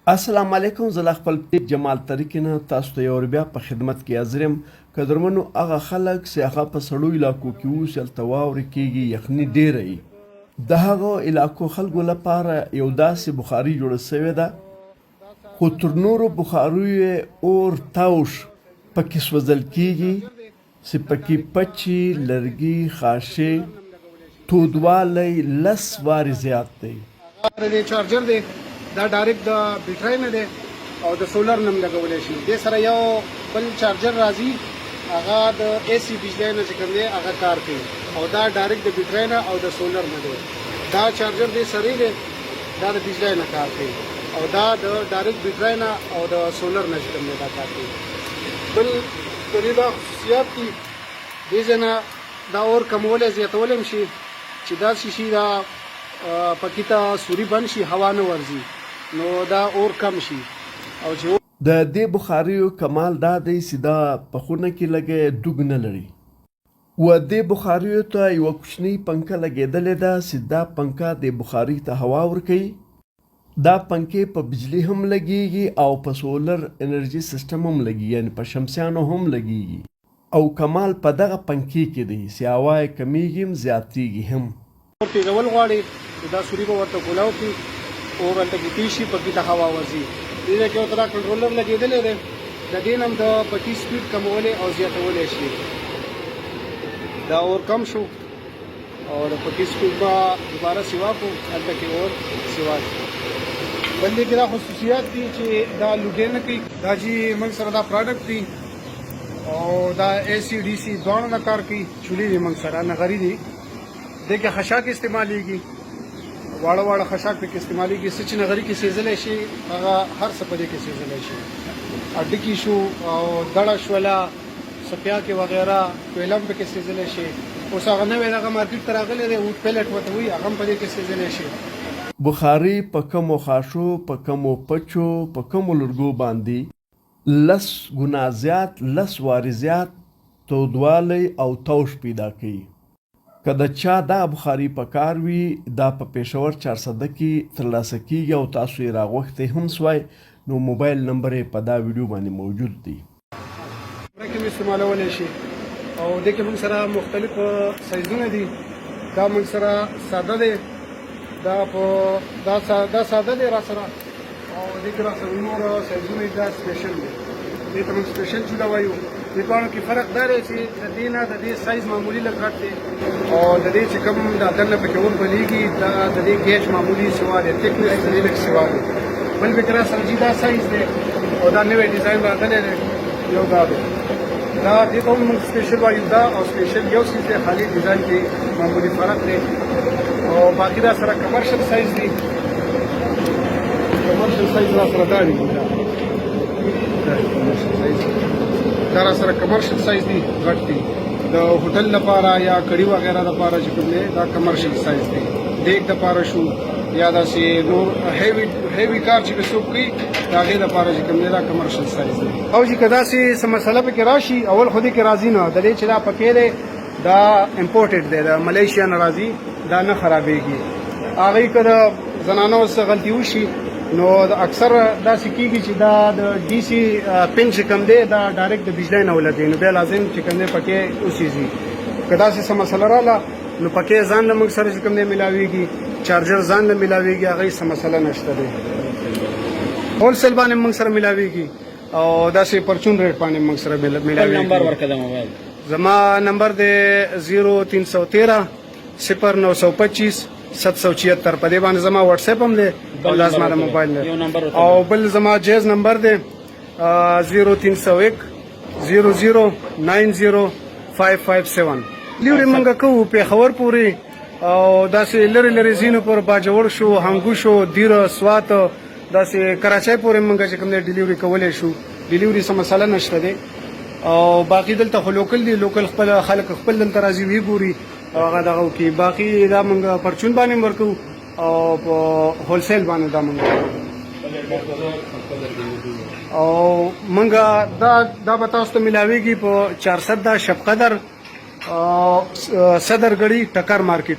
السلام علیکم. زه له خپل پیج جمال طریقې نه تاسو ته یو ور بیا په خدمت کې حاضر یم. قدرمنو هغه خلک چې هغه په سړو علاقو کې اوسي، هلته واورې کېږي، یخني ډېره وي. د هغو علاقو خلکو لپاره یو داسې بخاري جوړه سوې ده، خو تر نورو بخاریو یې اور توش پکې سوځل کېږي چې پکې پچې، لرګي، خاشې، تودوالی 10 وارې زیات دی. چارجر دی، دا ډایرکټ د بیټرۍ نه دی او د سولر نه هم لګولی شي. دې سره یو بل چارجر راځي، هغه د اے سی بجلی نه چې کوم دی هغه کار کوي، او دا ډایرکټ د بیټرۍ نه او د سولر نه دی. دا چارجر دی سړی دی، دا د بجلی نه کار کوي، او دا د ډایرکټ بیټرۍ نه او د سولر نه چې کوم دی دا کار کوي. بل د دې دا خصوصیات دي، دې ځای نه دا اور کمولی زیاتولی هم شي چې داسې شي دا پکې ته سوري بند شي، هوا نه ورځي، نو دا اور کم شي. او چې د دې بخاریو کمال دا دی چې دا په خونه کې لګې دوګ نه لري، و دې بخاریو ته یوه کوچنۍ پنکه لګېدلې ده چې دا پنکه د بخاري ته هوا ورکوي. دا پنکې په بجلی هم لګېږي او په سولر انرژي سیسټم هم لګېږي، یعنې په شمسیانو هم لګېږي. او کمال په دغه پنکې کې دی چې هوا یې کمیږي هم زیاتېږي هم. اور تیزول غواړي، دا سوري به ورته کولاو کړي، اور هلته کې تېز شي، پکې ته هوا ورځي. دې ځای کې ورته دا کنټرولر لګېدلی دی، د دې نه هم د پکې سپیډ کمولی او زیاتولی شي. دا اور کم شو او د پکې سپیډ به دوباره سیوا کړو، هلته کې اور سیوا شي. بل دې کې دا خصوصیات دي چې دا لوګې نه کوي. دا چې موږ سره دا پراډکټ دی او دا اے سی ډي سی دواړو نه کار کوي. چولې دي موږ سره نغري دي، دې کې خشاک استعمالیږي، واړه واړه خشاک پکې استعمالیږي. څه چې نغري کې سېځلی شي هغه هر څه په دې کې سېځلی شي. هډوکي شو او دړه شوله، سپیاکې وغیره، کویله هم پکې سېځلی شي. اوس هغه نوی دغه مارکېټ ته راغلی دی، ووډ پیلټ ورته وایي، هغه هم په دې کې سېځلی شي. بخاري په کمو خاشو، په کمو پچو، په کمو لرګو باندې 10 ګنا زیات، 10 وارې زیات تودوالی او توش پیدا کوي. که د چا دا بخاري په کار وي، دا په پېښور 400 کې ترلاسه کېږي او تاسو یې راغوښتی هم سوای. نو موبایل نمبر یې په دا ویډیو باندې موجود دی. کې هم استعمالولی شي، او دې کې موږ سره مختلف سایزونه دي. دا موږ سره ساده دی، دا ساده دی را سره، او دې کې را سره نور سایزونه دا سپیشل دی. دې ته موږ سپیشل چوله وایو. دې دواړو کې فرق دا دی چې د دې نه د دې سایز معمولي لږ غټ دی، او د دې چې کوم د دننه پکې اور بلیږي دا د دې ګیج معمولي سوا دی، تکنس د دې لږ سوا دی. بل پکې را سره دا سایز دی، او دا نوی ډیزاین راغلی دی، یو دا دی. دا دې ته هم موږ سپیشل وایو. دا او سپیشل یو څیز دی، خالي ډیزاین کې معمولي فرق دی. او باقي دا سره کمرشل سایز دی، کمرشل سایز را سره دا دی، دا را سره کمرشل سایز دی، غټ دی. د هوټل لپاره یا کړي وغیره لپاره چې کوم دی دا کمرشل سایز دی. دیګ دپاره شو یا داسې نور هیوي کار چې به څوک کوي د هغې دپاره چې کوم دی دا کمرشل سایز دی. او چې که داسې څه مسله پکې راشي، اول خو دې کې راځي نه، د دې چې دا پکې دی دا امپورټډ دی، د ملیشیا نه راځي، دا نه خرابېږي. هغې که د زنانو څه غلطي وشي نو اکثر داسې کېږي چې دا د ډي سي پن چې کوم دی دا ډایرکټ د بجلی نه ولګوي، نو بیا لازم چې کوم دی پکې وسېځي. که داسې څه مسله راغله نو پکې ځان له موږ سره چې کوم دی میلاوېږي، چارجر ځان له میلاوېږي، هغې څه مسله نشته دی. هول سیل باندې موږ سره میلاوېږي، او داسې پرچون ریټ باندې موږ سره میلاوېږي. نمبر ورکړه د موبایل. زما نمبر دی 0313 0925 776. په دې باندې زما واتساپ هم دی او لازمه د موبایل دی. او بل زما جیز نمبر دی 0301 00905557. ډلیوري موږ کوو پېښور پورې، او داسې لرې لرې ځینو پر باجوړ شو، هنګو شو، دیره، سوات، داسې کراچۍ پورې موږ چې کوم دی ډلیوري کولی شو. ډلیوري څه مسله نشته دی. او باقي دلته خو لوکل دي، لوکل خپل خلک خپل دلته راځي وی ګوري او هغه دغه وکړي. باقي دا موږ پرچون باندې هم ورکوو او په هول سیل باندې دا موږ او موږ دا به تاسو ته میلاویږي په 400 شب قدر صدر ګړی ټکر مارکیټ.